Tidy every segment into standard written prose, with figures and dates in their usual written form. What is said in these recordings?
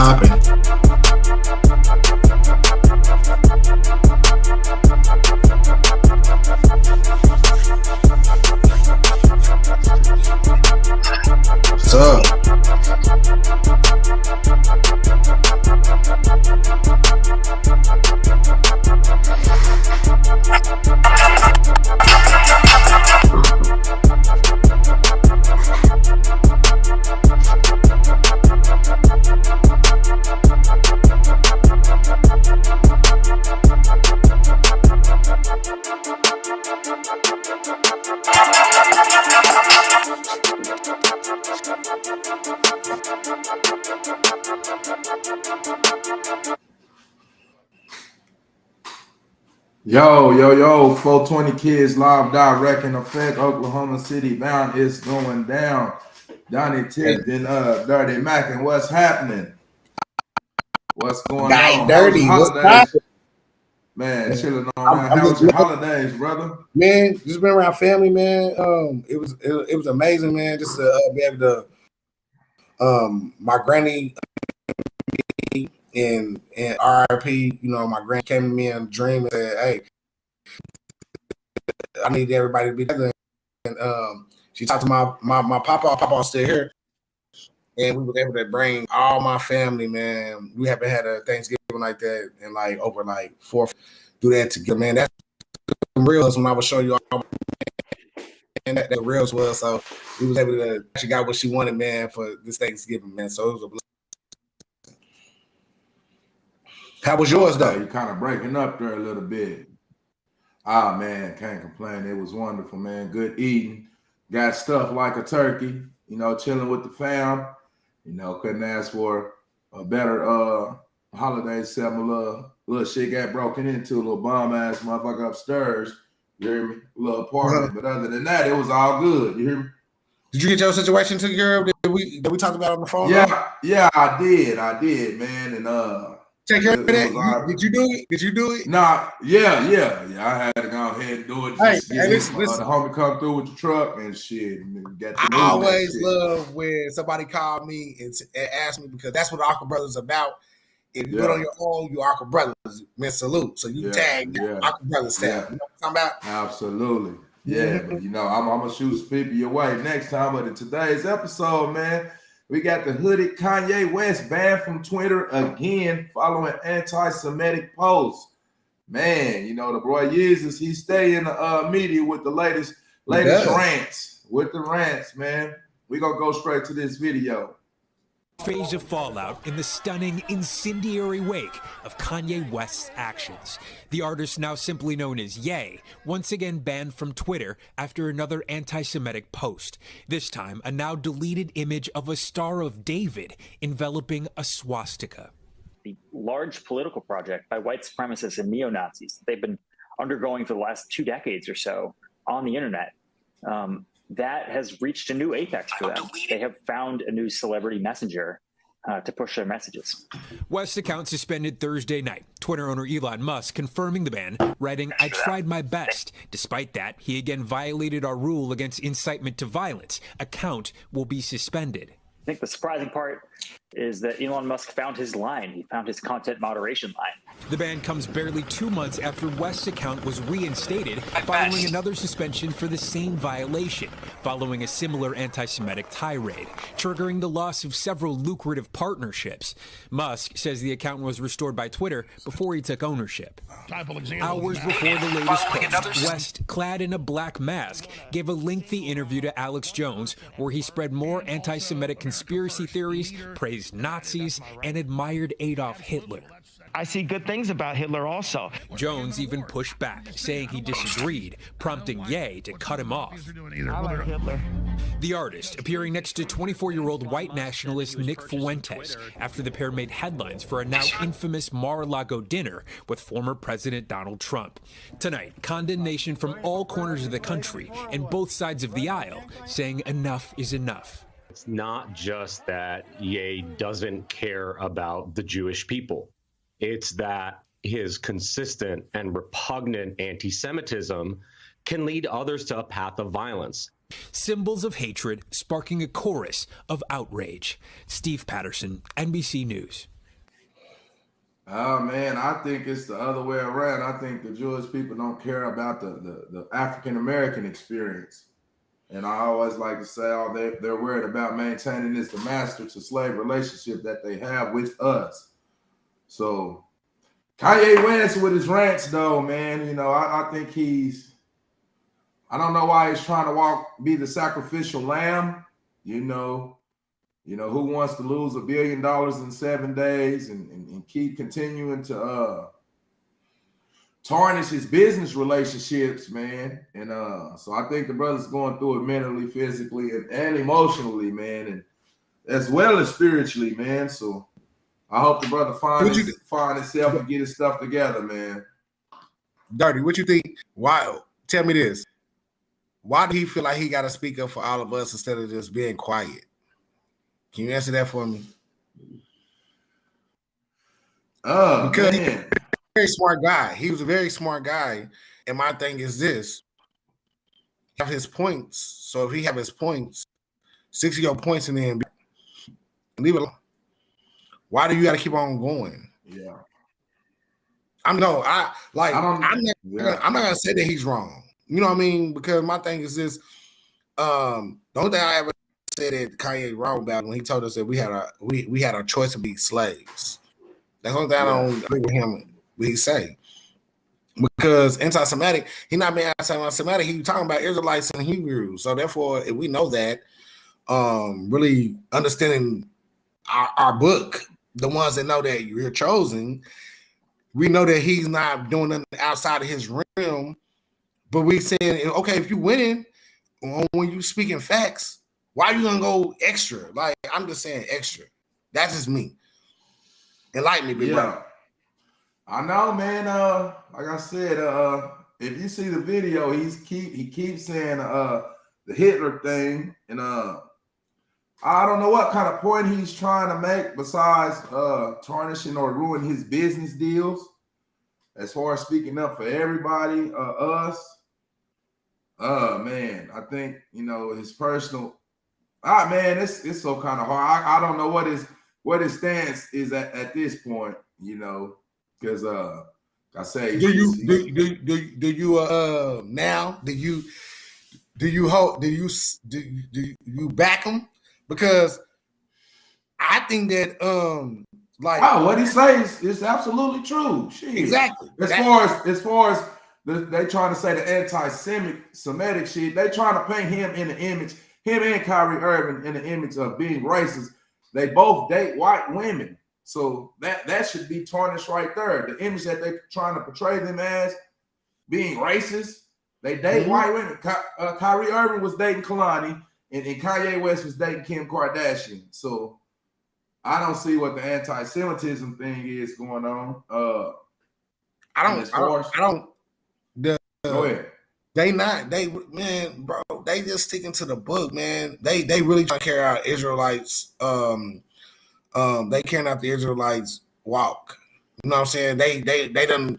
popping. What's up? Yo, 420 Kids live direct in effect. Oklahoma City bound is going down. Donnie Tipton, Dirty Mac, and what's happening? What's going on? Dirty. How's What's holidays? Man, chilling on that. How was your holidays, brother? Man, just been around family, man. It was amazing, man. Just to be able to my granny and RIP, you know, my granny came to me in a dream and said, "Hey, I need everybody to be together." And she talked to my papa. Papa's still here, and we were able to bring all my family. Man, we haven't had a Thanksgiving like that in like over like 4. Do that together, man. That's the reals when I was showing you all, and that reals was. So we was able to. She got what she wanted, man, for this Thanksgiving, man. So it was a blessing. How was yours, though? You're kind of breaking up there a little bit. Ah, man, can't complain. It was wonderful, man. Good eating. Got stuffed like a turkey, you know, chilling with the fam. You know, couldn't ask for a better holiday. Some little shit got broken into, a little bomb-ass motherfucker upstairs. You hear me? A little apartment. But other than that, it was all good. You hear me? Did you get your situation taken care of that we talked about on the phone? Yeah, I did, man. And take care of that. Did you do it? Did you do it? Nah, yeah. I had to go ahead and do it. Listen. The homie come through with the truck and shit. I always love when somebody called me and asked me, because that's what the Aqua Brothers is about. If you do it on your own, you Aqua Brothers, man, salute. So you tag Aqua Brothers staff. You know what I'm talking about? Absolutely. Yeah, but you know, I'm gonna shoot some people your way next time. But in today's episode, man, we got the hooded Kanye West banned from Twitter again following anti-Semitic posts. Man, you know, the boy Yeezus, he stay in the media with the latest rants. With the rants, man. We gonna go straight to this video. Phase of fallout in the stunning, incendiary wake of Kanye West's actions. The artist, now simply known as Ye, once again banned from Twitter after another anti-Semitic post. This time, a now deleted image of a Star of David enveloping a swastika. The large political project by white supremacists and neo-Nazis that they've been undergoing for the last 2 decades or so on the internet, that has reached a new apex for them. They have found a new celebrity messenger to push their messages. West's account suspended Thursday night. Twitter owner Elon Musk confirming the ban, writing, "I tried my best. Despite that, he again violated our rule against incitement to violence. Account will be suspended." I think the surprising part is that Elon Musk found his line. He found his content moderation line. The ban comes barely 2 months after West's account was reinstated following another suspension for the same violation, following a similar anti-Semitic tirade, triggering the loss of several lucrative partnerships. Musk says the account was restored by Twitter before he took ownership. Hours before the latest post, West, clad in a black mask, gave a lengthy interview to Alex Jones where he spread more anti-Semitic conspiracy theories, praised Nazis, and admired Adolf Hitler. I see good things about Hitler also. Jones even pushed back, saying he disagreed, prompting Ye to cut him off. I like Hitler. The artist appearing next to 24-year-old white nationalist Nick Fuentes after the pair made headlines for a now infamous Mar-a-Lago dinner with former President Donald Trump. Tonight, condemnation from all corners of the country and both sides of the aisle saying enough is enough. It's not just that Ye doesn't care about the Jewish people. It's that his consistent and repugnant anti-Semitism can lead others to a path of violence. Symbols of hatred sparking a chorus of outrage. Steve Patterson, NBC News. Oh man, I think it's the other way around. I think the Jewish people don't care about the African American experience. And I always like to say, oh, they're worried about maintaining this the master to slave relationship that they have with us. So Kanye West with his rants, though, man, I think I don't know why he's trying to be the sacrificial lamb, you know. Who wants to lose $1 billion in 7 days and keep continuing to tarnish his business relationships, man. And so I think the brother's going through it mentally, physically, and emotionally, man, and as well as spiritually, man. So I hope the brother find himself and get his stuff together, man. Dirty, what you think? Why? Tell me this. Why do he feel like he got to speak up for all of us instead of just being quiet? Can you answer that for me? Because he's a very smart guy. He was a very smart guy. And my thing is this. Have his points. So if he have his points, 60 of your points in the NBA, leave it alone. Why do you got to keep on going? Yeah. I'm not gonna say that he's wrong. You know what I mean? Because my thing is this. The only thing I ever said that Kanye wrong about when he told us that we had a choice to be slaves. That's the only thing I don't agree with him what he say. Because anti-Semitic, he not being anti-Semitic, he talking about Israelites and Hebrews. So therefore, if we know that, really understanding our book, the ones that know that you're chosen, we know that he's not doing nothing outside of his realm. But we saying, okay, if you winning, when you speaking facts, why are you gonna go extra? Like, I'm just saying extra. That's just me. Enlighten me, big brother. I know, man. Like I said, if you see the video, he keeps saying the Hitler thing, and I don't know what kind of point he's trying to make besides tarnishing or ruin his business deals. As far as speaking up for everybody, us. Man, I think his personal. Man, it's so kind of hard. I don't know what his stance is at this point. Because I say, do you back him? Because I think that what he says is absolutely true. Shit. Exactly. As far as they trying to say the anti-Semitic shit, they trying to paint him in the image, him and Kyrie Irving in the image of being racist. They both date white women. So that should be tarnished right there. The image that they're trying to portray them as being racist, they date white women. Kyrie Irving was dating Kalani, and Kanye West was dating Kim Kardashian. So I don't see what the anti-Semitism thing is going on. Go ahead. They just sticking to the book, man. They really trying to carry out Israelites. They carrying out the Israelites walk. You know what I'm saying? They done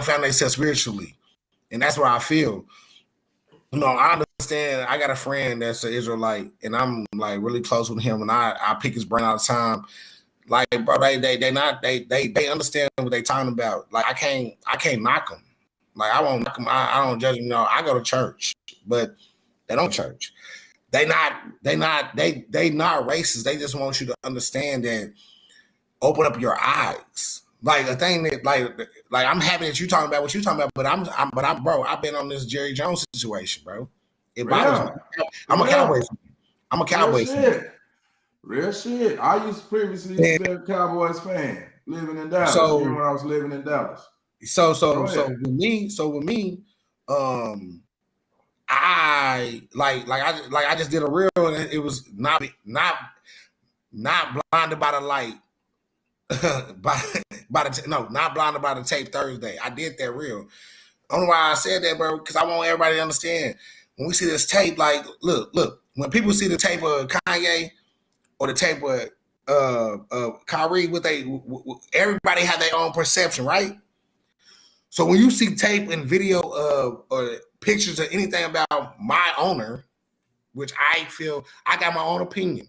found themselves spiritually, and that's where I feel. I understand. I got a friend that's an Israelite, and I'm like really close with him, and I pick his brain all the time. Like, bro, they understand what they talking about. Like, I can't knock them. Like, I won't knock them. I don't judge them. I go to church, but they don't church. They not racist. They just want you to understand that. Open up your eyes. Like a thing that like I'm happy that you talking about what you talking about, but I'm bro. I've been on this Jerry Jones situation, bro. It bothers me. I'm a Cowboys fan. I'm a Cowboys fan. Real shit. I used to previously be a Cowboys fan, living in Dallas. Even when I was living in Dallas. So with me, I just did a reel, and it was not blinded by the light. Not blinded by the tape Thursday. I did that reel. Only why I said that, bro, because I want everybody to understand. When we see this tape, like, look, when people see the tape of Kanye or the tape of Kyrie, everybody have their own perception, right? So when you see tape and video or pictures or anything about my owner, which I feel I got my own opinion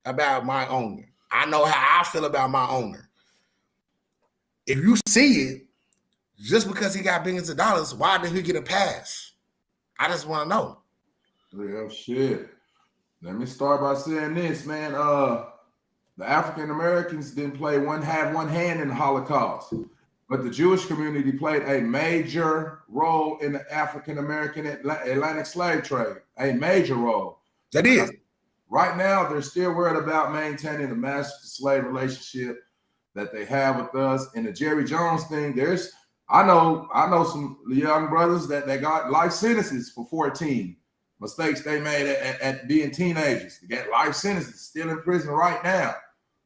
about my owner. I know how I feel about my owner. if you see it, just because he got billions of dollars, why did he get a pass? I just want to know. Real shit. Let me start by saying this, man. The African Americans didn't have one hand in the Holocaust, but the Jewish community played a major role in the African American Atlantic slave trade. A major role. That is. Right now, they're still worried about maintaining the master-slave relationship that they have with us. And the Jerry Jones thing, I know some young brothers that got life sentences for 14 mistakes they made at being teenagers. They got life sentences, still in prison right now.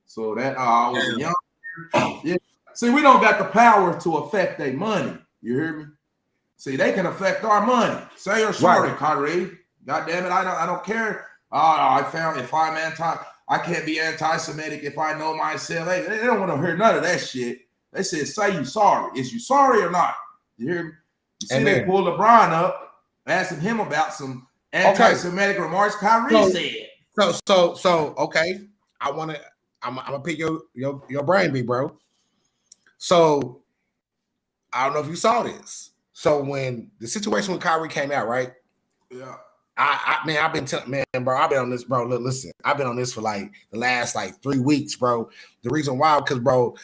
So that I was young. Yeah. See, we don't got the power to affect their money. You hear me? See, they can affect our money. Say you're sorry, right. Kyrie. God damn it, I don't care. I can't be anti-Semitic if I know myself. They don't want to hear none of that shit. They said, say you sorry. Is you sorry or not? You hear me? You see, they pulled LeBron up, asking him about some anti-Semitic remarks Kyrie said. So okay. I'm gonna pick your brain, big bro. So I don't know if you saw this. So when the situation with Kyrie came out, right? Yeah. I've been telling, man, bro, I've been on this, bro. Look, listen, I've been on this for like the last 3 weeks, bro. The reason why, because, bro,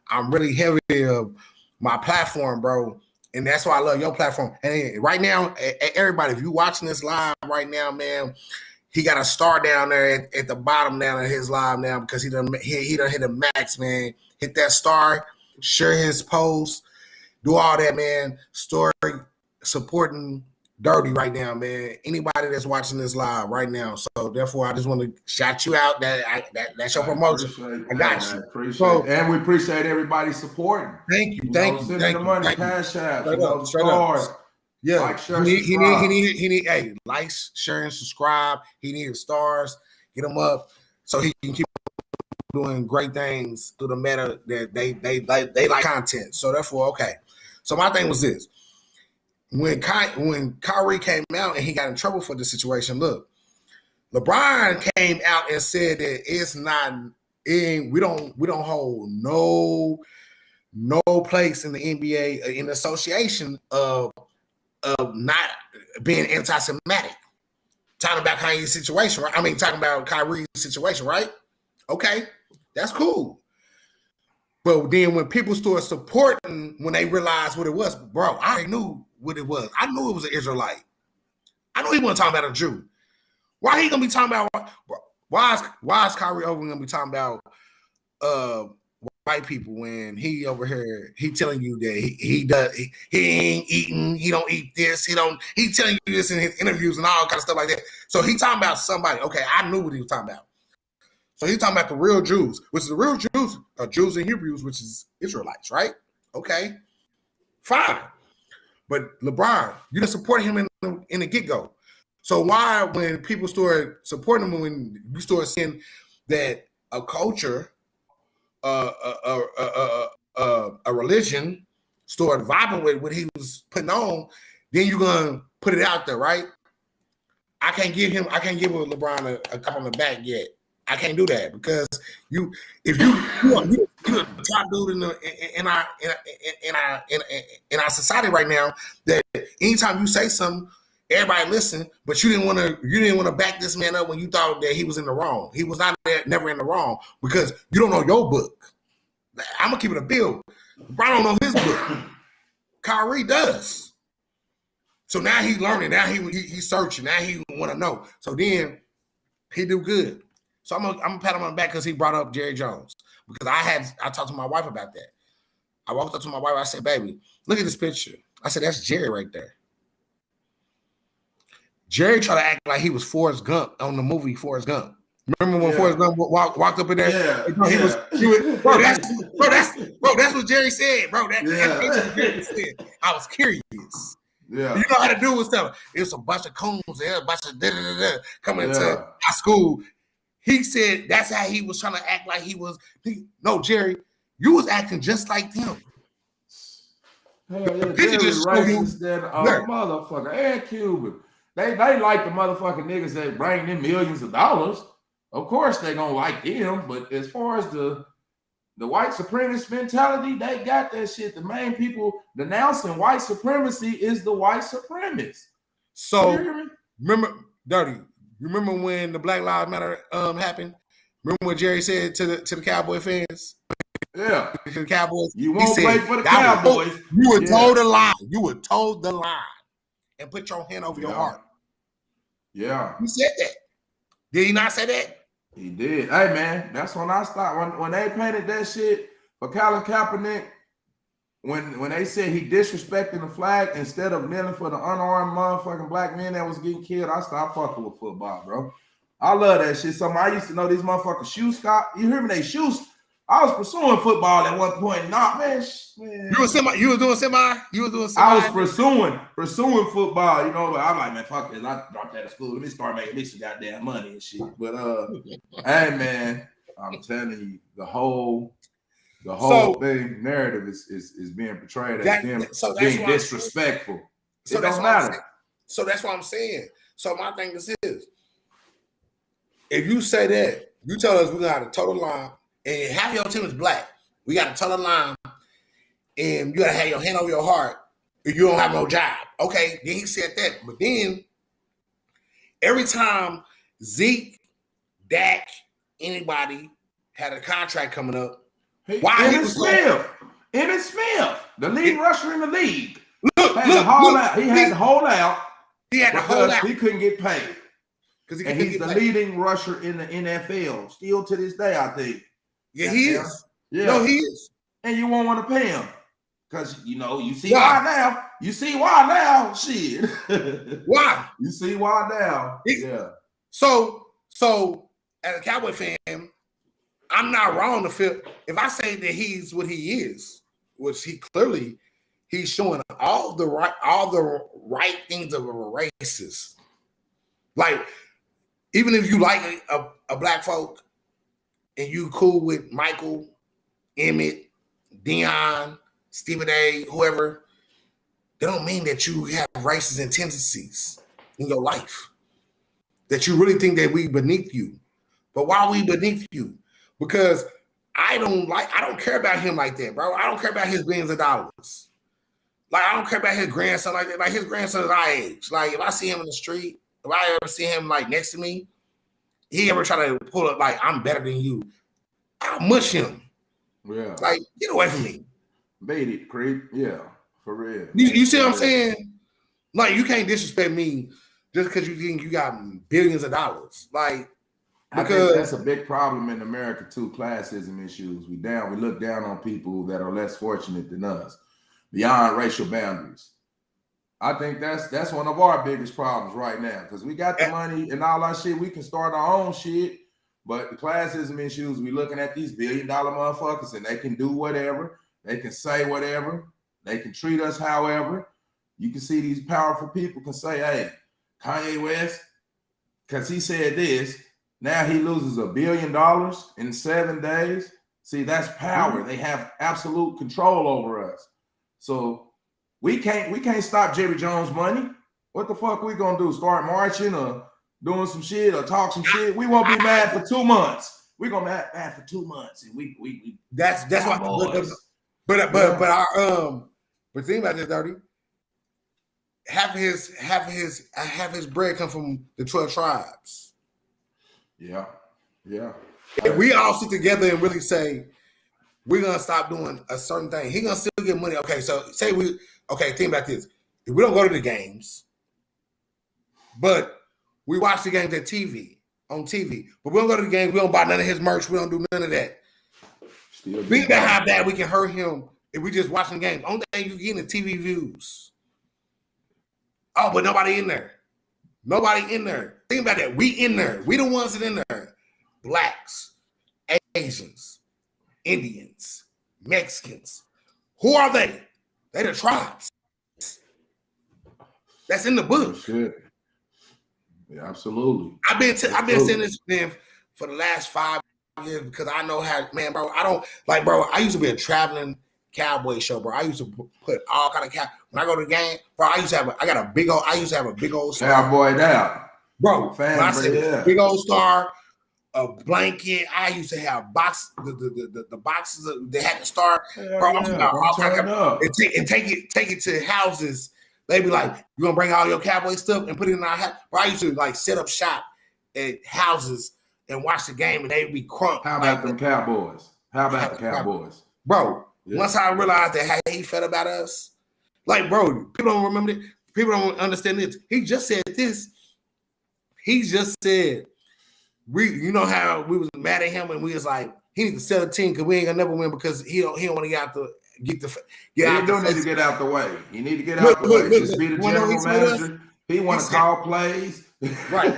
I'm really heavy of my platform, bro. And that's why I love your platform. And right now, everybody, if you watching this live right now, man, he got a star down there at the bottom down of his live now because he done hit a max, man. Hit that star, share his post, do all that, man. Story supporting Dirty right now, man. Anybody that's watching this live right now. So therefore, I just want to shout you out. That's your promotion. I got you. And we appreciate everybody supporting. Thank you. Sending the money, cash out, stars. Yeah, like, share, he need hey, likes, share, and subscribe. He needs stars. Get them up so he can keep doing great things through the meta that they like content. So therefore, okay. So my thing was this. When Kyrie came out and he got in trouble for the situation, look, LeBron came out and said that it's not we don't hold no place in the NBA in association of not being anti-Semitic. Talking about Kanye's situation, right? I mean, talking about Kyrie's situation, right? Okay, that's cool. But then when people started supporting, when they realized what it was, bro, I already knew what it was. I knew it was an Israelite. I knew he wasn't talking about a Jew. Why he gonna be talking about? Why is Kyrie over gonna be talking about white people when he over here? He telling you that he ain't eating. He don't eat this. He telling you this in his interviews and all kind of stuff like that. So he talking about somebody. Okay, I knew what he was talking about. So he's talking about the real Jews, which is the real Jews are Jews and Hebrews, which is Israelites, right? Okay, fine. But LeBron, you didn't support him in the get-go. So why, when people started supporting him, when you start seeing that a culture, a religion started vibing with what he was putting on, then you're gonna put it out there, right? I can't give LeBron a cup on the back yet. I can't do that because you're the top dude in our society right now. That anytime you say something, everybody listen. But you didn't want to back this man up when you thought that he was in the wrong. He was never in the wrong because you don't know your book. I'm gonna keep it a bill. LeBron don't know his book. Kyrie does. So now he's learning. Now he's searching. Now he want to know. So then he do good. So I'm gonna pat him on the back because he brought up Jerry Jones. Because I talked to my wife about that. I walked up to my wife, I said, baby, look at this picture. I said, that's Jerry right there. Jerry tried to act like he was Forrest Gump on the movie Forrest Gump. Remember when Forrest Gump walked up in there? Yeah. That's what Jerry said, bro. That's what Jerry said. I was curious. Yeah. You know how to do with stuff. It was a bunch of coons there, a bunch of coming into high school. He said that's how he was trying to act like he was. No, Jerry, you was acting just like them. Hell yeah, Jerry racist than a motherfucker. And Cuban. They like the motherfucking niggas that bring them millions of dollars. Of course they gonna like them, but as far as the the white supremacist mentality, they got that shit. The main people denouncing white supremacy is the white supremacists. So remember, Dirty, remember when the Black Lives Matter happened? Remember what Jerry said to the Cowboy fans? Yeah. To the Cowboys. You won't play for the Cowboys. You were told the lie. You were told the lie. And put your hand over your heart. Yeah. He said that. Did he not say that? He did. Hey, man, that's when I stopped. When they painted that shit for Colin Kaepernick, when they said he disrespecting the flag instead of kneeling for the unarmed motherfucking black men that was getting killed, I stopped fucking with football, bro. I love that shit. I used to know these motherfuckers shoes. You hear me? They shoes. I was pursuing football at one point. Nah, man. You was doing semi. I was pursuing football. You know, but I'm like, man, fuck this. I dropped out of school. Let me start making me some goddamn money and shit. But hey, man, I'm telling you, the whole thing narrative is being portrayed as them being disrespectful. So it don't matter. So that's what I'm saying. So my thing is this: if you say that, you tell us we're gonna have a total line. And half your team is black. We got to tell the line, and you got to have your hand over your heart if you don't have no job. Okay, then he said that. But then, every time Zeke, Dak, anybody had a contract coming up, Emmitt Smith, the lead rusher in the league, he had to hold out. He couldn't get paid. And he's the leading rusher in the NFL, still to this day, I think. Yeah, he is. Yeah. No, he is. And you won't want to pay him. Because, you see why now. You see why now. Shit. Why? You see why now. Yeah. So as a Cowboy fan, I'm not wrong to feel, if I say that he's what he is, which he's showing all the right things of a racist. Like, even if you like a black folk, and you cool with Michael, Emmett, Deion, Stephen A., whoever, that don't mean that you have racist tendencies in your life. That you really think that we beneath you. But why are we beneath you? Because I don't care about him like that, bro. I don't care about his billions of dollars. Like, I don't care about his grandson like that. Like, his grandson is our age. Like, if I see him in the street, if I ever see him, like, next to me, he ever try to pull up, like, I'm better than you, I'll mush him. Yeah. Like, get away from me. Bait it, creep. Yeah, for real. You see what I'm saying? Like, you can't disrespect me just because you think you got billions of dollars. Like, because I think that's a big problem in America too, classism issues. We look down on people that are less fortunate than us, beyond racial boundaries. I think that's one of our biggest problems right now, because we got the money and all our shit. We can start our own shit, but the classism issues, we looking at these billion-dollar motherfuckers, and they can do whatever, they can say whatever, they can treat us however. You can see these powerful people can say, hey, Kanye West, because he said this, now he loses $1 billion in 7 days. See, that's power. They have absolute control over us. So we can't stop Jerry Jones' money. What the fuck we gonna do? Start marching or doing some shit or talk some shit? We won't be mad for 2 months. We're gonna be mad for 2 months, and we that's why. But think about this, Dirty. Half his bread come from the 12 tribes. Yeah. If we all sit together and really say we're gonna stop doing a certain thing, he gonna still get money. Okay, so think about this. If we don't go to the games, but we watch the games on TV, but we don't go to the games, we don't buy none of his merch, we don't do none of that. Think about how bad we can hurt him if we just watching the game. Only thing you getting is TV views. Oh, but nobody in there. Think about that. We in there. We the ones that in there. Blacks, Asians, Indians, Mexicans. Who are they? They the tribes. That's in the book. Shit. Yeah, absolutely. I've been saying this for the last 5 years because I know how, man, bro. I used to be a traveling cowboy show, bro. I used to put all kind of when I go to the game, bro. I used to have a big old star. Cowboy down, bro. Big old star, a blanket. I used to have the boxes they had to start. Hell Bro, yeah, don't turn up. and take it to houses. They be like, you gonna bring all your cowboy stuff and put it in our house. Bro, I used to like set up shop at houses and watch the game, and they'd be crunk. How about them Cowboys? How about the Cowboys? Bro, once I realized that how he felt about us, like, bro, people don't remember it. People don't understand this. He just said this. He just said, you know how we was mad at him and we was like, he needs to sell the team because we ain't gonna never win because he don't want to get out the He don't need to get out the way. He need to get out the way. Just be the general manager. He want to call plays. Right.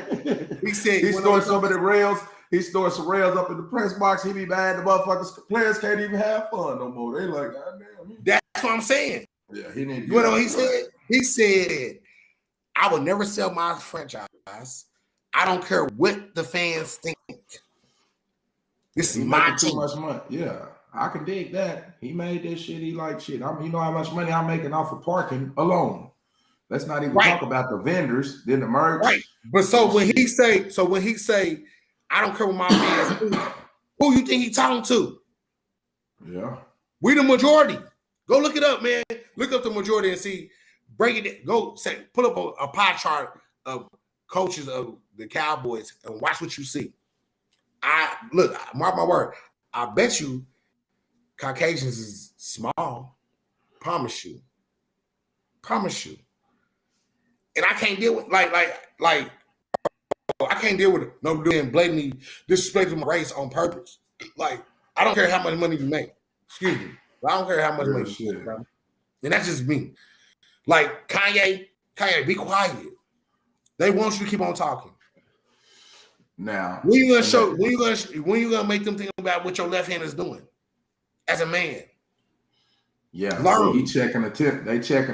He said he stored some of the rails. He stored some rails up in the press box. He be mad the motherfuckers players can't even have fun no more. They like, God damn. That's what I'm saying. Yeah, he need to. You know what he said? He said, I would never sell my franchise. I don't care what the fans think. This is my team. Too much money. Yeah, I can dig that. He made this shit. He like shit. You know how much money I'm making off of parking alone. Let's not even talk about the vendors, then the merch. Right. But when he say, I don't care what my fans do, who you think he talking to? Yeah. We the majority. Go look it up, man. Look up the majority and see. Break it. Go pull up a pie chart of coaches of the Cowboys and watch what you see. Mark my word. I bet you Caucasians is small. Promise you. And I can't deal with like I can't deal with it. No doing blatantly disrespecting my race on purpose. Like, I don't care how much money you make. Excuse me. I don't care how much money you make, bro. And that's just me. Like Kanye, be quiet. They want you to keep on talking. Now, when you gonna make them think about what your left hand is doing as a man? Yeah, so they checking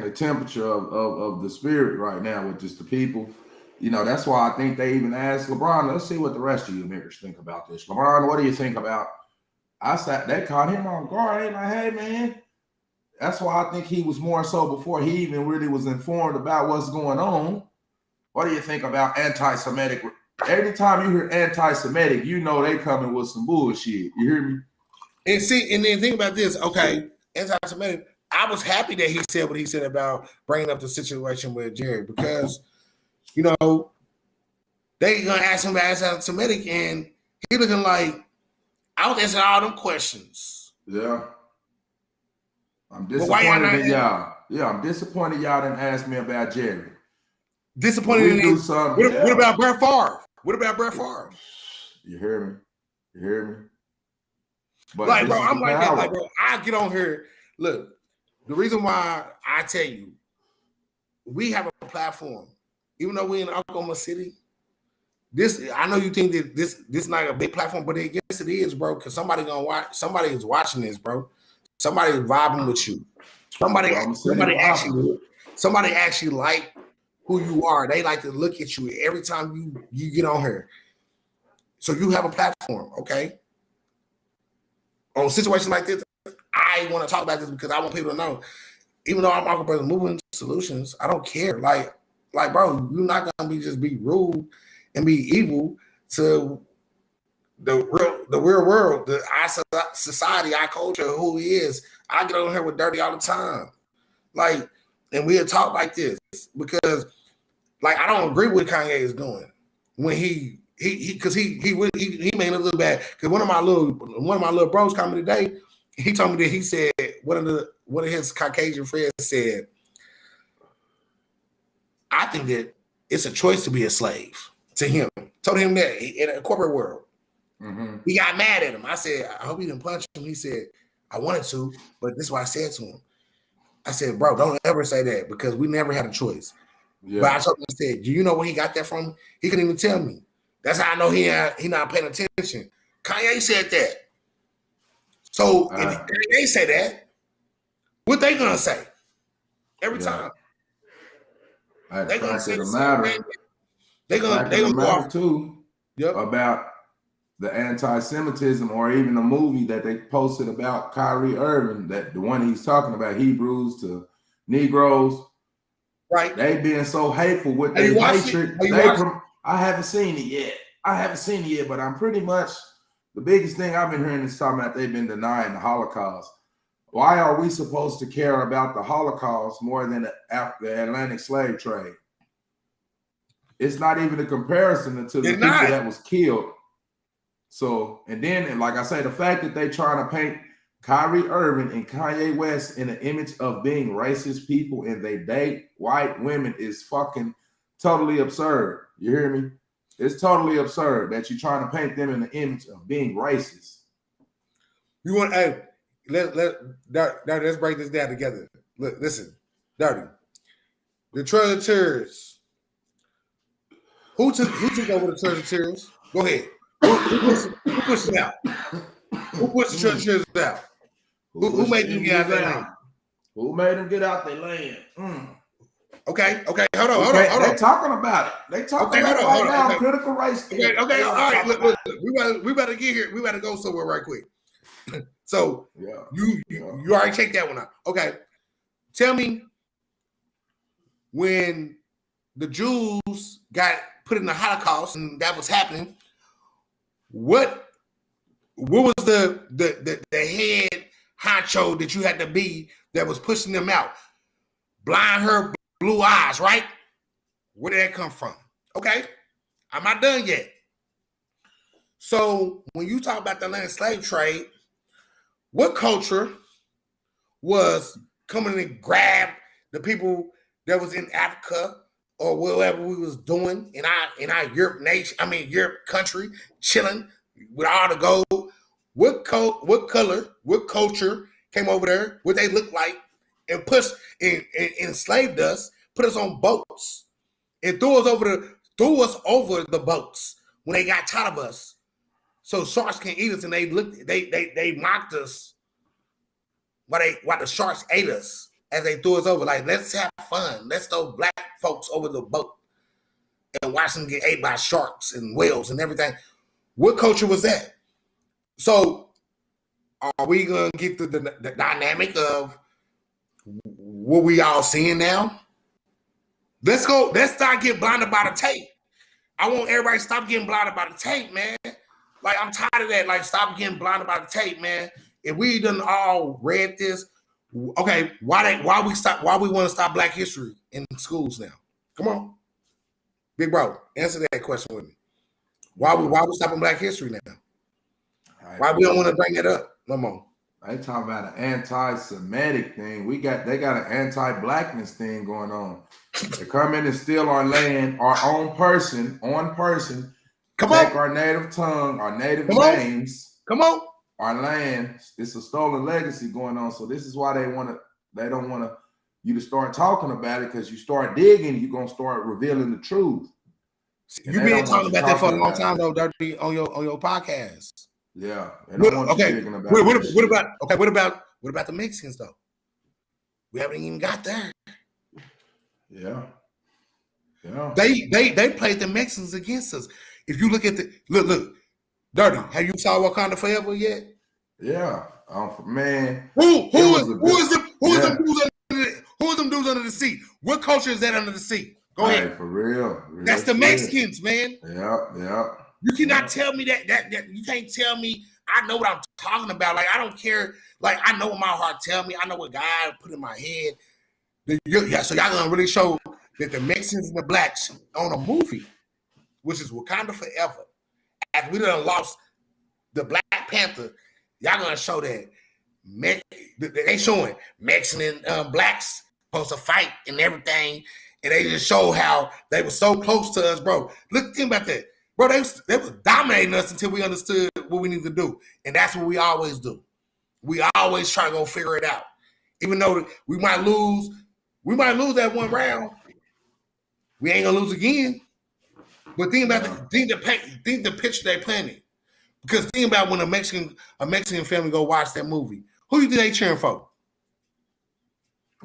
the temperature of the spirit right now with just the people. You know, that's why I think they even asked LeBron, let's see what the rest of you niggas think about this. LeBron, what do you think about? They caught him on guard. They like, hey man. That's why I think he was more so before he even really was informed about what's going on. What do you think about anti-Semitic? Every time you hear anti-Semitic, you know they coming with some bullshit. You hear me? And then think about this. Okay, anti-Semitic. I was happy that he said what he said about bringing up the situation with Jerry because, you know, they gonna ask him about anti-Semitic and he looking like I was answering all them questions. Yeah. I'm disappointed in y'all. Yeah, I'm disappointed y'all didn't ask me about Jerry. Disappointed in you. What about Brett Favre? What about Brett Favre? You hear me? But like, bro, I'm like that. Like, bro, I get on here. Look, the reason why I tell you, we have a platform, even though we in Oklahoma City. This, I know you think that this not a big platform, but yes, it is, bro. Because somebody is watching this, bro. Somebody is vibing with you. Somebody actually like who you are. They like to look at you every time you get on here. So you have a platform, okay? On situations like this, I want to talk about this because I want people to know. Even though I'm Uncle Brother moving solutions, I don't care. Like, bro, you're not gonna be rude and be evil to the real world, our society, our culture, who he is. I get on here with Dirty all the time. Like, and we'll talk like this because, like, I don't agree with what Kanye is doing when he made a little bad. Because one of my little bros called me today. He told me that he said one of his Caucasian friends said, I think that it's a choice to be a slave to him. Told him that in a corporate world. Mm-hmm. He got mad at him. I said, I hope you didn't punch him. He said, I wanted to, but this is what I said to him. I said, bro, don't ever say that because we never had a choice. Yeah. But I told him, I said, do you know where he got that from? He couldn't even tell me. That's how I know he not paying attention. Kanye said that. So if Kanye say that, what they gonna say? Every time. They gonna say the matter. They gonna go off too. Yep. About the anti-Semitism or even the movie that they posted about Kyrie Irving, that the one he's talking about, Hebrews to Negroes. Right. They being so hateful with their hatred. I haven't seen it yet. I haven't seen it yet, but I'm pretty much the biggest thing I've been hearing is talking about they've been denying the Holocaust. Why are we supposed to care about the Holocaust more than the Atlantic slave trade? It's not even a comparison to the people that was killed. So, and like I say, the fact that they trying to paint Kyrie Irving and Kanye West in the image of being racist people and they date white women is fucking totally absurd. You hear me? It's totally absurd that you're trying to paint them in the image of being racist. You want, hey, let's break this down together. Look, listen, Dirty. The Treasure Terrorists. Who took over the Treasure Terrorists? Go ahead. Who pushed it out? Who pushed the Treasure Terrorists out? Who made them get out their land? Who made them get out their land? Okay, hold on. They talking about it. They talking about it right now. Critical race. Okay, all right. Look, we better get here. We better go somewhere right quick. So you already checked that one out. Okay, tell me when the Jews got put in the Holocaust and that was happening, what was the head honcho that you had to be that was pushing them out? Blind hair, blue eyes, right? Where did that come from? Okay, I'm not done yet. So when you talk about the Atlantic slave trade, what culture was coming and grab the people that was in Africa or wherever we was doing in our Europe nation? I mean Europe country, chilling with all the gold. What color, what culture came over there? What they look like and pushed and enslaved us, put us on boats, and threw us over the boats when they got tired of us. So sharks can eat us, and they mocked us while the sharks ate us as they threw us over. Like, let's have fun. Let's throw black folks over the boat and watch them get ate by sharks and whales and everything. What culture was that? So are we gonna get the dynamic of what we all seeing now? Let's go. Let's not get blinded by the tape. I want everybody to stop getting blinded by the tape, man. Like, I'm tired of that. Like, stop getting blinded by the tape, man. If we done all read this, okay, why we want to stop Black history in schools now? Come on. Big bro, answer that question with me. Why we stopping Black history now? Why we don't want to bring it up no more? They talking about an anti-Semitic thing. They got an anti-blackness thing going on. They come in and steal our land, our own person, take our native tongue, our native names. Come on. Our land. It's a stolen legacy going on. So this is why they don't want you to start talking about it, because you start digging, you're gonna start revealing the truth. You've been talking about that for a long time though, Dirty, on your podcast. Yeah. What about the Mexicans though? We haven't even got there. Yeah. They played the Mexicans against us. If you look at look, Dirty, have you saw Wakanda Forever yet? Yeah. Man. Who is them dudes under the sea? What culture is that under the sea? Go ahead. For real. That's the Mexicans, man. Yeah. You cannot tell me that you can't tell me I know what I'm talking about. Like, I don't care. Like, I know what my heart tell me. I know what God put in my head. So y'all gonna really show that the Mexicans and the Blacks on a movie, which is Wakanda Forever. After we done lost the Black Panther, y'all gonna show that they showing Mexican and Blacks supposed to fight and everything, and they just show how they were so close to us, bro. Think about that. Bro, they was dominating us until we understood what we need to do. And that's what we always do. We always try to go figure it out. Even though we might lose that one round, we ain't gonna lose again. But think about the picture they planted. Because think about when a Mexican family go watch that movie. Who you think they cheering for?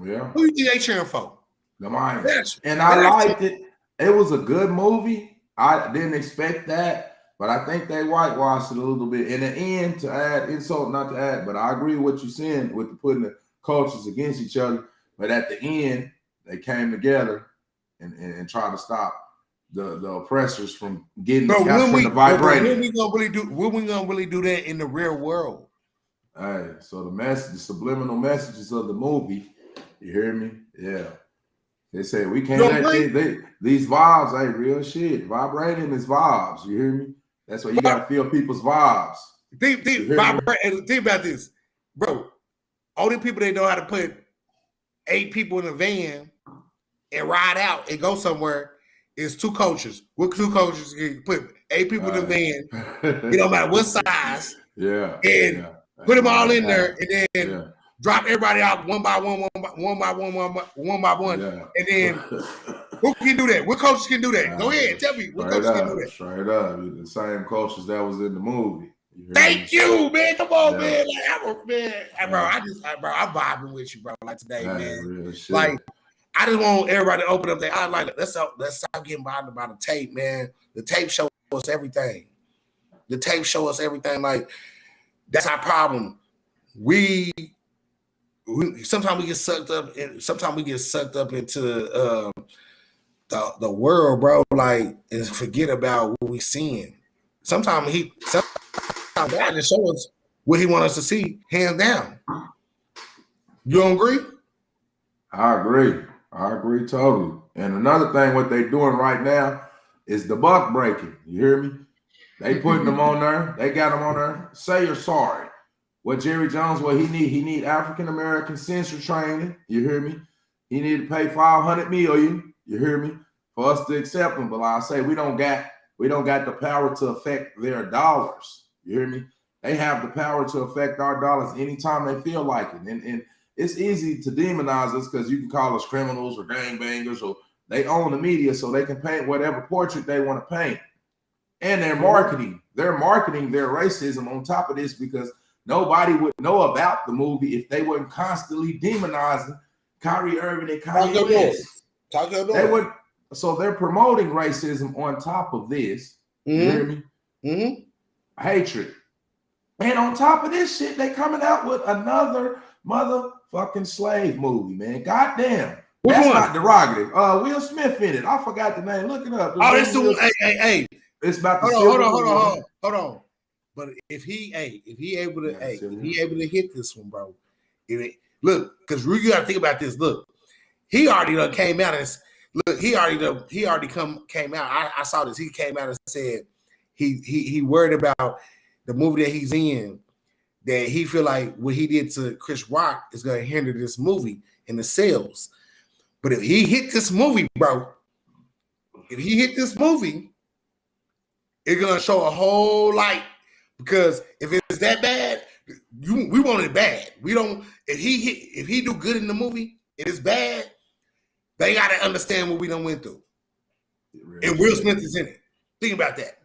Yeah. Who you think they cheering for? The Mayans. And I liked it. It was a good movie. I didn't expect that, but I think they whitewashed it a little bit. In the end, to add insult, not to add, but I agree with what you're saying with putting the cultures against each other. But at the end, they came together and tried to stop the oppressors from getting Bro, capturing the vibranium. when we gonna really do that in the real world? Hey, so the subliminal messages of the movie, you hear me? Yeah. They say we can't let these vibes, hey, real shit. Vibranium is vibes. You hear me? That's why you gotta feel people's vibes. Think about this, bro. Only people that know how to put 8 people in a van and ride out and go somewhere is 2 coaches. What 2 coaches can put 8 people in the van? It don't matter what size. Yeah. And put them all in there, and then drop everybody out one by one. Yeah. And then who can do that? What coaches can do that? Go ahead, tell me. What coaches can do that? Straight up, the same coaches that was in the movie. Thank you, man. Come on, man. I'm vibing with you, bro. Like today, man. Real shit. Like, I just want everybody to open up their eyes. Like, let's stop getting bothered by the tape, man. The tape shows us everything. The tape show us everything. Like, that's our problem. We sometimes we get sucked up, and sometimes we get sucked up into the world, bro. Like, and forget about what we seeing. Sometimes God just show us what He wants us to see, hands down. You don't agree? I agree totally. And another thing, what they're doing right now is the buck breaking. You hear me? They putting them on there. They got them on there. Say you're sorry. What Jerry Jones, what he need African American censor training. You hear me? He need to pay $500 million. You hear me? For us to accept them. But like I say, we don't got the power to affect their dollars. You hear me? They have the power to affect our dollars anytime they feel like it. And it's easy to demonize us because you can call us criminals or gangbangers, or they own the media, so they can paint whatever portrait they want to paint. And they're marketing their racism on top of this, because nobody would know about the movie if they weren't constantly demonizing Kyrie Irving and Kanye West. They would. So they're promoting racism on top of this. You hear me? Mm-hmm. Hatred. And on top of this shit, they coming out with another motherfucking slave movie, man. Goddamn. That's not derogative. Will Smith in it. I forgot the name. Look it up. It's the one. Hey. It's about the hold on. But if he able to hit this one, bro. Look, because you got to think about this. Look, he already done came out and look. He already came out. I saw this. He came out and said he worried about the movie that he's in, that he feel like what he did to Chris Rock is going to hinder this movie in the sales. But if he hit this movie, bro, it's going to show a whole light. Because if it's that bad, we want it bad. We don't. If he do good in the movie, it is bad. They got to understand what we done went through. And Will Smith is in it. Think about that.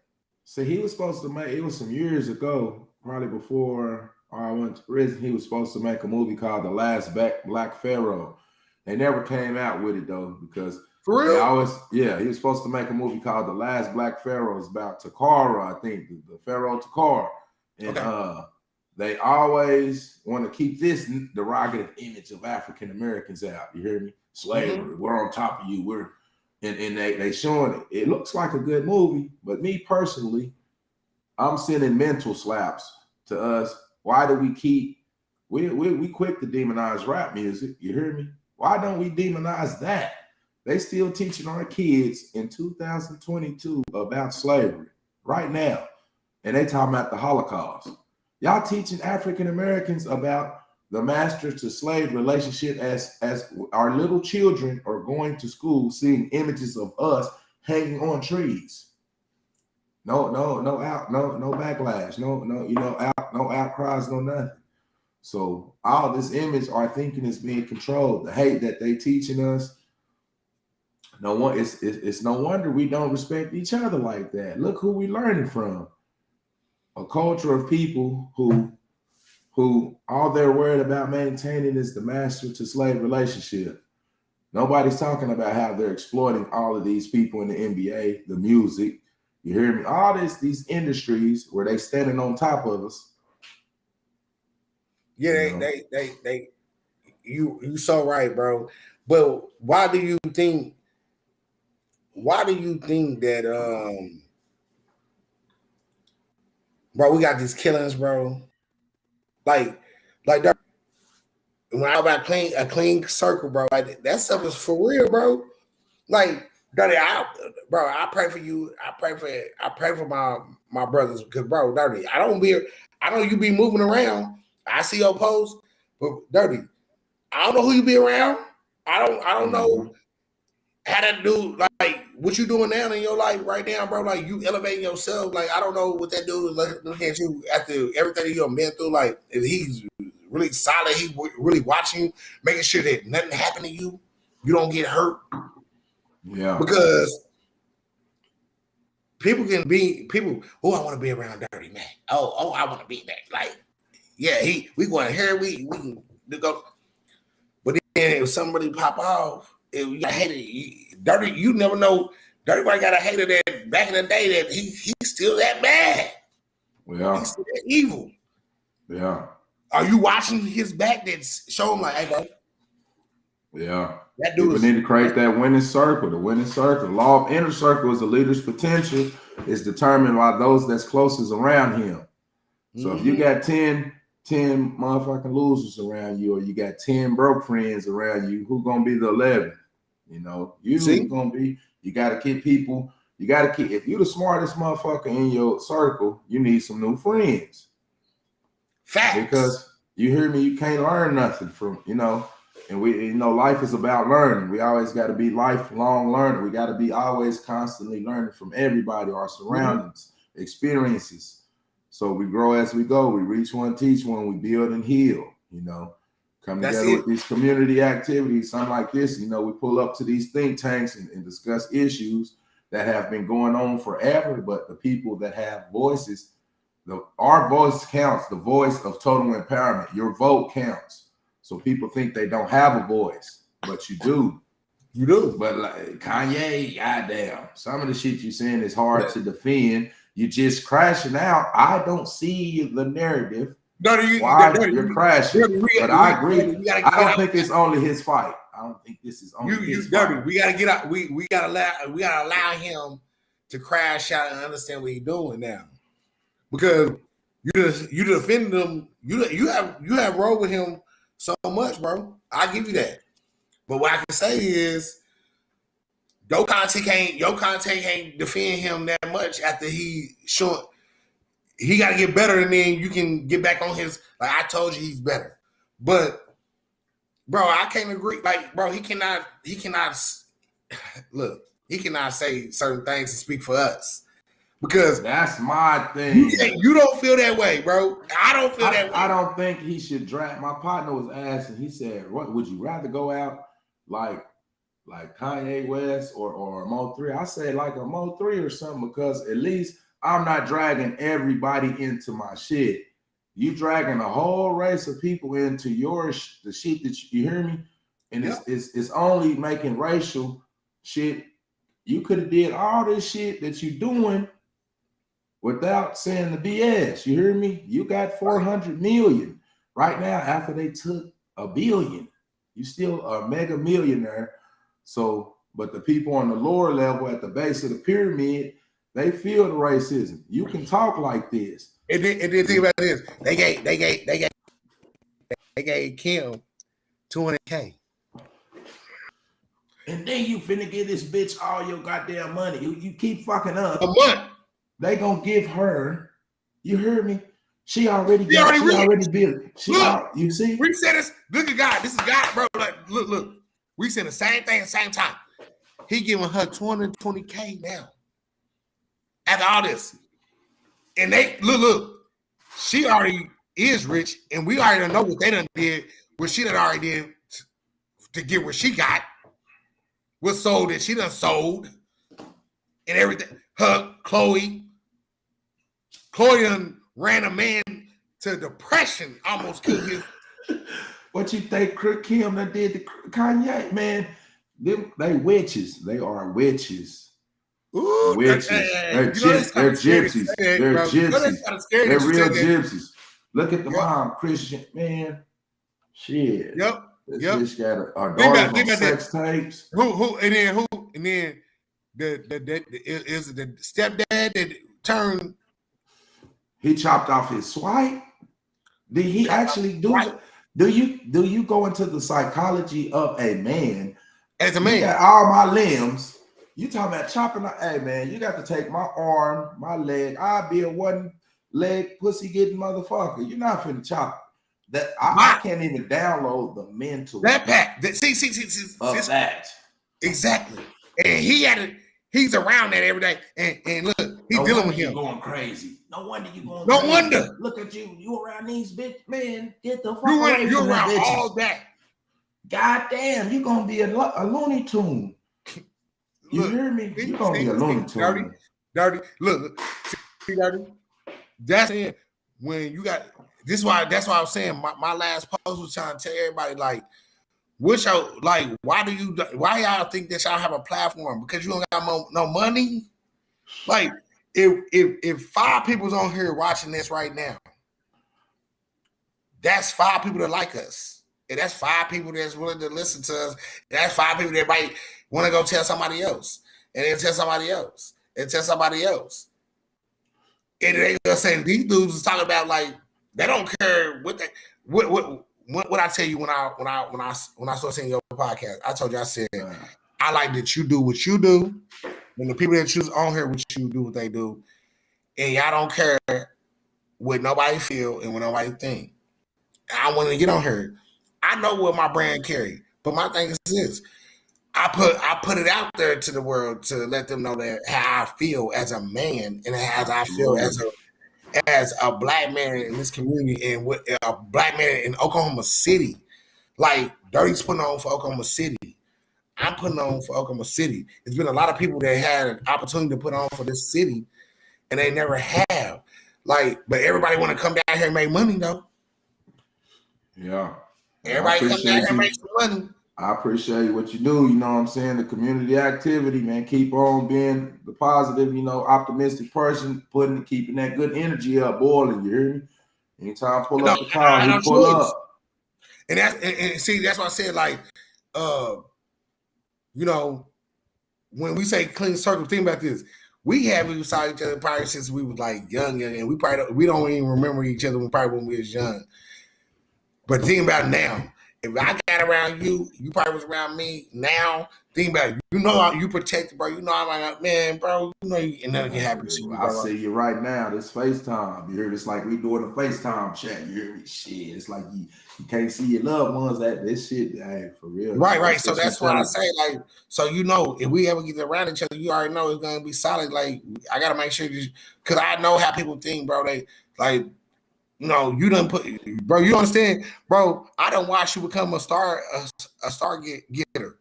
So he was supposed to make. It was some years ago, probably before I went to prison. He was supposed to make a movie called The Last Black Pharaoh. They never came out with it though, because for real, he was supposed to make a movie called The Last Black Pharaoh. It's about Takara, I think, the Pharaoh Takara, and they always want to keep this derogative image of African Americans out. You hear me? Slavery. We're on top of you. And they showing it. It looks like a good movie, but me personally, I'm sending mental slaps to us. Why do we keep we quick to demonize rap music? You hear me? Why don't we demonize that? They still teaching our kids in 2022 about slavery right now, and they talking about the Holocaust. Y'all teaching African Americans about the master to slave relationship as our little children are going to school seeing images of us hanging on trees. No backlash, no outcries, no nothing. So all this image, our thinking is being controlled. The hate that they teaching us. It's no wonder we don't respect each other like that. Look who we learning from. A culture of people who all they're worried about maintaining is the master to slave relationship. Nobody's talking about how they're exploiting all of these people in the NBA, the music. You hear me? All these industries where they standing on top of us. Yeah, you so right, bro. But why do you think why do you think that bro, we got these killings, bro? Like that, when I about a clean circle, bro, like that stuff is for real, bro. Like, Dirty, I pray for you. I pray for my brothers because, bro, Dirty, I know you be moving around. I see your posts, but Dirty, I don't know who you be around. I don't know how to do like what you doing now in your life right now, bro. Like you elevating yourself. Like I don't know what that dude is looking at you after everything you've been through. Like if he's really solid, he really watching you, making sure that nothing happened to you. You don't get hurt. Yeah. Because people can be people. Oh, I want to be around Dirty Man. Oh, I want to be that. Like, yeah, we going here. We can go. But then if somebody pop off, if you hate it, Dirty, you never know. Dirty Boy got a hater that back in the day that he's still that bad. Yeah. He's still that evil. Yeah. Are you watching his back that's show him like, hey, bro? Yeah. That dude People need to create that winning circle. The winning circle. Law of inner circle is the leader's potential is determined by those that's closest around him. So if you got 10 motherfucking losers around you, or you got 10 broke friends around you, who gonna be the 11? You know, gonna be. You gotta keep people. You gotta keep. If you're the smartest motherfucker in your circle, you need some new friends. Facts. Because you hear me, you can't learn nothing from, and we, life is about learning. We always got to be lifelong learning. We got to be always constantly learning from everybody, our surroundings, experiences. So we grow as we go. We reach one, teach one, we build and heal, come together with these community activities, something like this. We pull up to these think tanks and discuss issues that have been going on forever, but the people that have voices, our voice counts, the voice of total empowerment. Your vote counts. So people think they don't have a voice, but you do. You do. But like Kanye, goddamn, some of the shit you're saying is hard to defend. You just crashing out. I don't see the narrative. You're crashing. But I agree. I don't think it's only his fight. I don't think this is only his fight. We gotta get out. We gotta allow him to crash out and understand what he's doing now. Because you defend him, you have rolled with him so much, bro. I give you that. But what I can say is, your content can't defend him that much after he short. He got to get better, and then you can get back on his. Like I told you, he's better. But, bro, I can't agree. Like, bro, he cannot look. He cannot say certain things to speak for us. Because that's my thing. You don't feel that way, bro. I don't feel that way. I don't think he should draft. My partner was asking. He said, "What would you rather go out like Kanye West or Mo3?" I said like a Mo3 or something, because at least I'm not dragging everybody into my shit. You dragging a whole race of people into the shit that you hear me, and it's only making racial shit. You could have did all this shit that you doing without saying the BS. You hear me? You got 400 million right now after they took $1 billion. You still a mega millionaire. So, but the people on the lower level at the base of the pyramid, they feel the racism. You can talk like this. And then think about this. They gave Kim $200K. And then you finna give this bitch all your goddamn money. You keep fucking up. A month. They gonna give her, you heard me? She already built. You see? We said this. Look at God. This is God, bro. Like, look. We said the same thing at the same time. He giving her $220K now. After all this. And they look. She already is rich, and we already know what they done did, what she done already did to get what she got. What sold that she done sold. And everything. Her, Chloe done ran a man to depression, almost killed him. What you think Kim done did to Kanye, man? They witches. They are witches. Ooh, witches. They're gypsies. They're gypsies. They're real gypsies. Look at the mom, Christian, man. Shit. Yep. This bitch got a daughter on sex tapes. And then is it the stepdad that turned? He chopped off his swipe. Did he actually do right. that? Do you go into the psychology of a man? As a You man, got all my limbs. You talking about chopping? Hey man, you got to take my arm, my leg. I'll be a one leg pussy getting motherfucker. You're not finna chop that. I can't even download the mental that pack. See, of that. exactly. And he had it. He's around that every day. And look, he's No dealing wonder with you him. going crazy. No wonder you going No crazy. wonder. Look at you. You around these bitch man. Get the fuck You away from around them bitches. all that. God damn, you gonna be a Looney Tune. You Look, hear me? You gonna be a Looney Tune. Dirty. Look, see, dirty. That's it. When you got this, that's why I was saying my last post was trying to tell everybody like, which y'all like, why y'all think that y'all have a platform? Because you don't got no money. Like, if 5 people's on here watching this right now, that's 5 people that like us. And that's 5 people that's willing to listen to us. That's 5 people that might want to go tell somebody else. And then tell somebody else. And tell somebody else. And they gonna say these dudes is talking about like they don't care what they what I tell you when I started seeing your podcast. I told you, I said I like that you do what you do, and the people that choose on here with you do what they do, and y'all don't care what nobody feel and what nobody think. I want to get on here. I know what my brand carry, but my thing is this: I put it out there to the world to let them know that how I feel as a man and as I feel as a black man in this community and with a black man in Oklahoma City. Like Dirty's putting on for Oklahoma City. I'm putting on for Oklahoma City. There's been a lot of people that had an opportunity to put on for this city and they never have. Like, but everybody want to come down here and make money though. Yeah. Everybody come down here and make some money. I appreciate what you do. You know what I'm saying? The community activity, man. Keep on being the positive, optimistic person, keeping that good energy up, boiling. You hear me? Anytime pull up the car, you pull up. And see, that's why I said, like, when we say clean circle, think about this. We have been beside each other probably since we was like young, and we don't even remember each other when we was young. But think about now. If I got around you, you probably was around me. Now, think about it. You know you protected, bro. You know I'm like, man, bro. You know, and nothing can happen to you. I see you right now. This FaceTime. You hear? It's like we doing a FaceTime chat. You hear me? Shit. It's like you can't see your loved ones. This shit, hey, for real. Right. So that's why I say, like, so if we ever get around each other, you already know it's gonna be solid. Like, I gotta make sure because I know how people think, bro. They like. You done put, bro. You understand, bro? I done watch you become a star getter.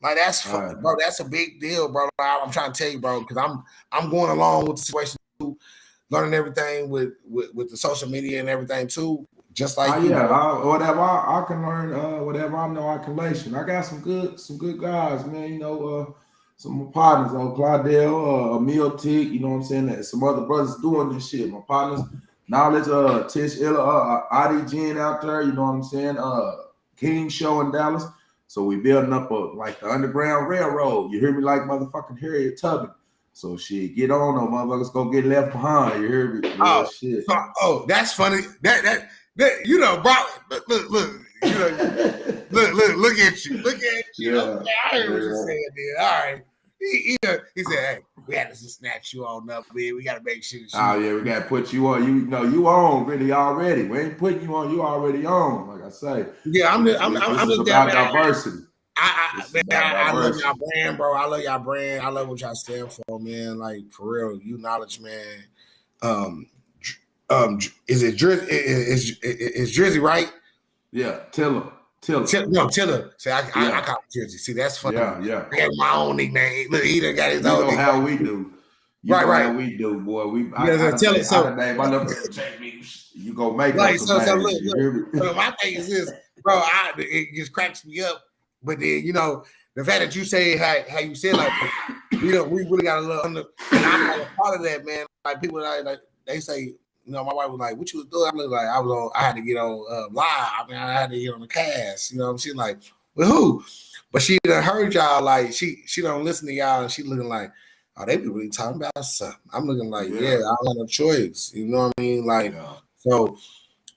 Like that's bro. That's a big deal, bro. I'm trying to tell you, bro, because I'm going along with the situation too, learning everything with the social media and everything too. Just like whatever I can learn, whatever I know I can lation. I got some good guys, man. Some of my partners, Claudel, Emil Tick. You know what I'm saying? That some other brothers doing this shit. My partners. Knowledge, Tish Illa, Adi Jen out there, you know what I'm saying? King Show in Dallas. So we building up like the Underground Railroad. You hear me? Like motherfucking Harriet Tubman. So shit, get on, no motherfuckers go get left behind. You hear me? Shit. That's funny. That bro. Look at you. Look at you. Yeah. Okay, I heard what you said there. All right. He said, "Hey, we had to snatch you on up, man. We got to make sure." We got to put you on. You on really already. We ain't putting you on. You already on. Like I say. Yeah, I'm just about diversity. I love y'all brand, bro. I love y'all brand. I love what y'all stand for, man. Like for real, you knowledge, man. Is it Jersey? Is Jersey right? Yeah, Tiller. Tiller. See, I call it Jersey. See, that's funny. Yeah. I got my own nickname. Look, he done got his own. You know how we do. Right. How we do, boy. Tell it. So name. I never take me. You go make right. So look. My thing is this, bro. It just cracks me up. But then the fact that you say how you said like we really got a little under. And I'm a part of that, man. Like people like they say. My wife was like, "What you was doing?" I was like, I had to get on live. I mean, I had to get on the cast. I'm saying, like, with who? But she done heard y'all, like she don't listen to y'all, and she looking like, oh, they be really talking about something. I'm looking like, yeah, I don't have no choice. You know what I mean? Like, so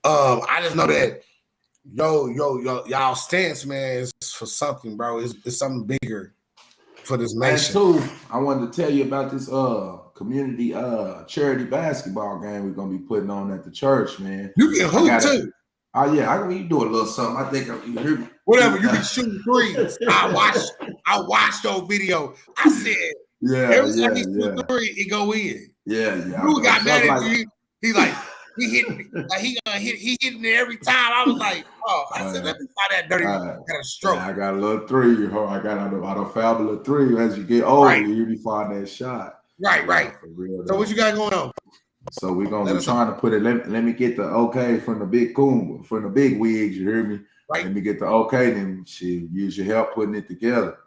I just know that y'all stance, man, is for something, bro. It's something bigger for this nation. And two, I wanted to tell you about this community charity basketball game we're gonna be putting on at the church, man. You get hooped too. Oh yeah, I can do a little something. I think you hear me. Whatever, you be shooting threes. I watched your video. I said, every time he shoot a three, it go in. Yeah. You got mad at you. He like, he hitting me. Like he hitting it every time. I was like, oh, I said, let me find that dirty kind of stroke. Yeah, I got a little three. I got out of fabulous three. As you get older, you be find that shot. Right. For real, so what you got going on? So we're gonna be trying to put it. Let me get the okay from the big coon, from the big wigs. You hear me? Right. Let me get the okay. Then she use your help putting it together.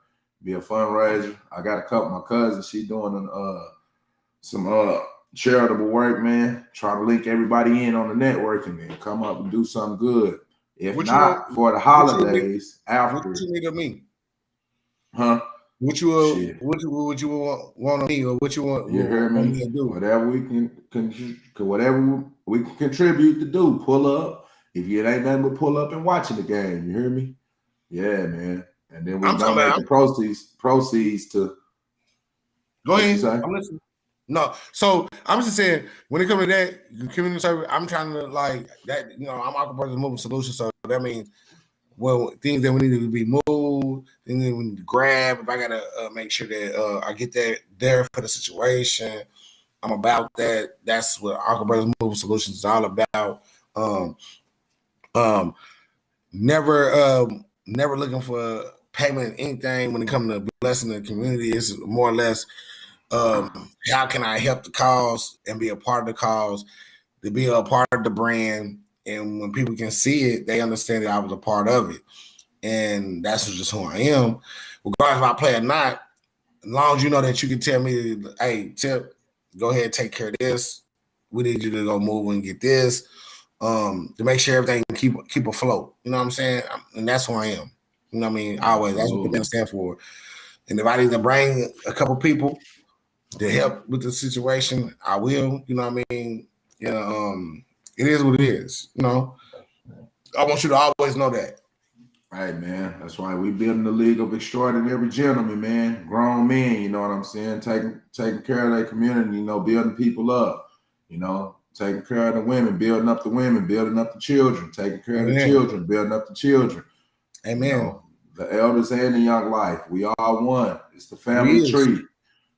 Be a fundraiser. I got a couple of my cousins. She doing some charitable work, man. Try to link everybody in on the networking and come up and do something good. If not, for the holidays after. What you need of me? Huh? What you want of me, or what you want? You hear me? Me to do? Whatever we can contribute to do. Pull up. If it ain't nothing but pull up and watching the game. You hear me? Yeah, man. And then we donate the proceeds to. Go ahead. I'm listening. No, so I'm just saying, when it comes to that community service, I'm trying to like that. You know, I'm Uncle Brother's Moving Solutions, so that means, well, things that we need to be moved, things that we need to grab. If I gotta make sure that I get that there for the situation, I'm about that. That's what Uncle Brother's Moving Solutions is all about. Never looking for payment anything when it comes to blessing the community. It's more or less. How can I help the cause and be a part of the cause, to be a part of the brand? And when people can see it, they understand that I was a part of it. And that's just who I am. Regardless if I play or not, as long as you know that you can tell me, hey, Tip, go ahead and take care of this. We need you to go move and get this. To make sure everything can keep afloat. You know what I'm saying? And that's who I am. You know what I mean? Always. That's what the band stand for. And if I need to bring a couple people to help with the situation, I will. You know what I mean? It is what it is. You know, I want you to always know that. Hey, man, that's why we building the League of Extraordinary Gentlemen, man. Grown men, you know what I'm saying? Taking care of their community, you know, building people up, you know, taking care of the women, building up the women, building up the children, taking care of the children, building up the children. Amen. You know, the elders and the young life, we all one. It's the family tree.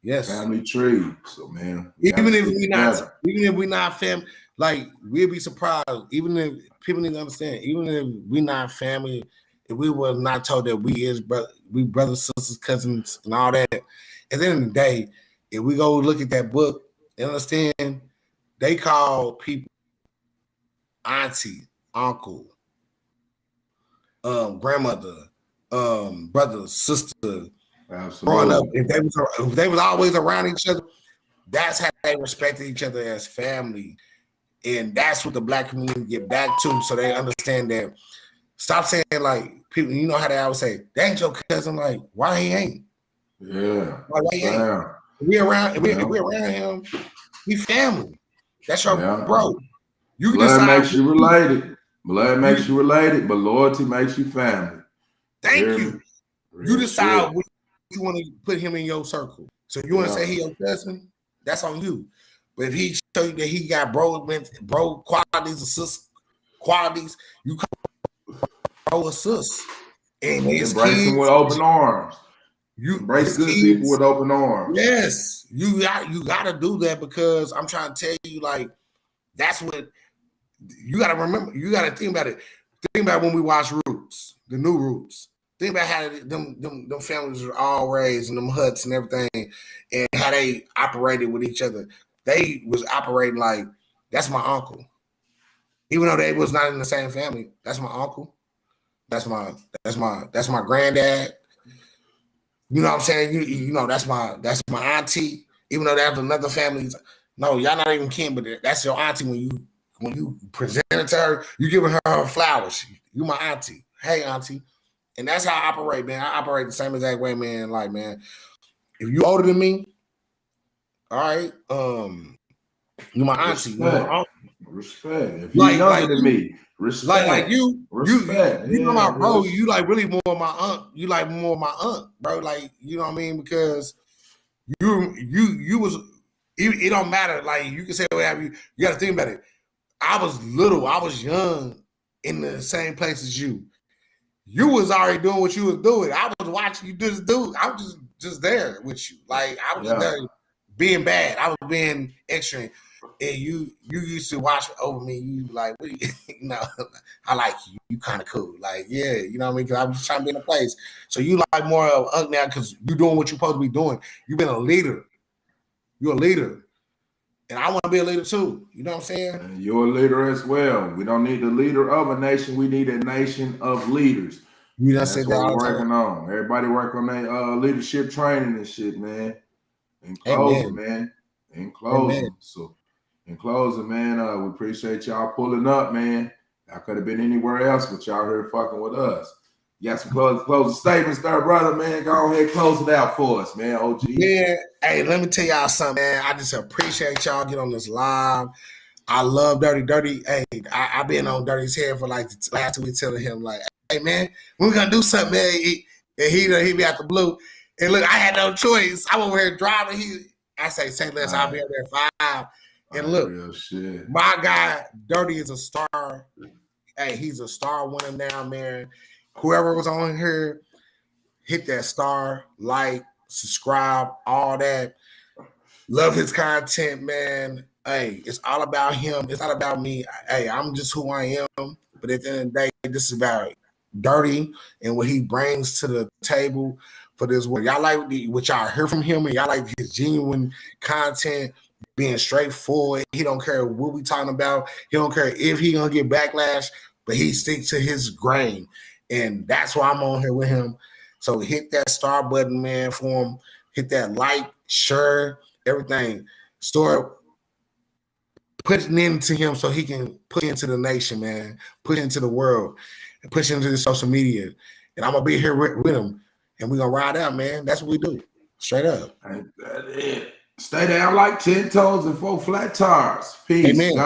Yes, family tree. So, man, even if we're not family, like we'll be surprised. Even if people need to understand, even if we're not family, if we were not told that we brothers, sisters, cousins, and all that, at the end of the day, if we go look at that book and understand, they call people auntie, uncle, grandmother, brother, sister. Absolutely. Growing up, if they was always around each other, that's how they respected each other as family. And that's what the Black community get back to, so they understand that. Stop saying like people, you know how they always say, "That ain't your cousin." Like, why he ain't? Yeah. Why he ain't? If we around him, we family. That's your bro. You can Blood decide makes you related. Blood makes you related, but loyalty makes you family. Thank you. You decide what you want to put him in your circle. So you want to say he your cousin? That's on you. But if he show you that he got bro qualities, assist qualities, you call bro assist. And his embrace kids, him with open arms. You embrace good people with open arms. Yes, you got to do that, because I'm trying to tell you, like, that's what you got to remember. You got to think about it. Think about when we watch Roots, the new Roots. Think about how them families were all raised in them huts and everything, and how they operated with each other. They was operating like, that's my uncle, even though they was not in the same family. That's my uncle. That's my granddad. You know what I'm saying? You know that's my auntie. Even though that's another family. No, y'all not even kin, but that's your auntie. When you present it to her, you giving her flowers. You my auntie. Hey, auntie. And that's how I operate, man. I operate the same exact way, man. Like, man, if you older than me, all right, you my auntie, you my uncle. Respect. If you younger than me, respect. Like you respect. You know my bro. You like really more my aunt. You like more my aunt, bro. Like, you know what I mean? Because you was. It don't matter. Like, you can say whatever you got to think about it. I was little. I was young in the same place as you. You was already doing what you was doing. I was watching you do. I was just there with you. Like, I was just there being bad. I was being extra. And you used to watch over me. You like, what you, you know, I like you. You kind of cool. Like, yeah, you know what I mean? Because I'm just trying to be in a place. So you like more of Unc now because you doing what you're supposed to be doing. You've been a leader. You're a leader. And I want to be a leader too. You know what I'm saying? And you're a leader as well. We don't need the leader of a nation. We need a nation of leaders. You that's what we're working on. Everybody work on their leadership training and shit, man. In closing, man. In closing. Amen. So in closing, man, we appreciate y'all pulling up, man. I could have been anywhere else, but y'all here fucking with us. You got some closing statements there, brother, man. Go ahead, close it out for us, man. OG. Yeah, hey, let me tell y'all something, man. I just appreciate y'all get on this live. I love Dirty. Hey, I've been on Dirty's head for like the last 2 weeks telling him, like, hey, man, we're going to do something, man. He be out the blue. And look, I had no choice. I'm over here driving. I say, St. Louis, I'll be up there at 5. And look, my guy, Dirty is a star. Hey, he's a star winner now, man. Whoever was on here, hit that star, like, subscribe, all that. Love his content, man. Hey, it's all about him. It's not about me. Hey, I'm just who I am. But at the end of the day, this is about Dirty and what he brings to the table for this world. Y'all like what y'all hear from him, and y'all like his genuine content, being straightforward. He don't care what we talking about. He don't care if he gonna get backlash, but he sticks to his grain. And that's why I'm on here with him. So hit that star button, man, for him. Hit that like, share, everything. Start putting into him so he can put into the nation, man. Put into the world. And push into the social media. And I'm going to be here with him. And we're going to ride out, man. That's what we do. Straight up. Stay down like 10 toes and 4 flat tires. Peace. Amen.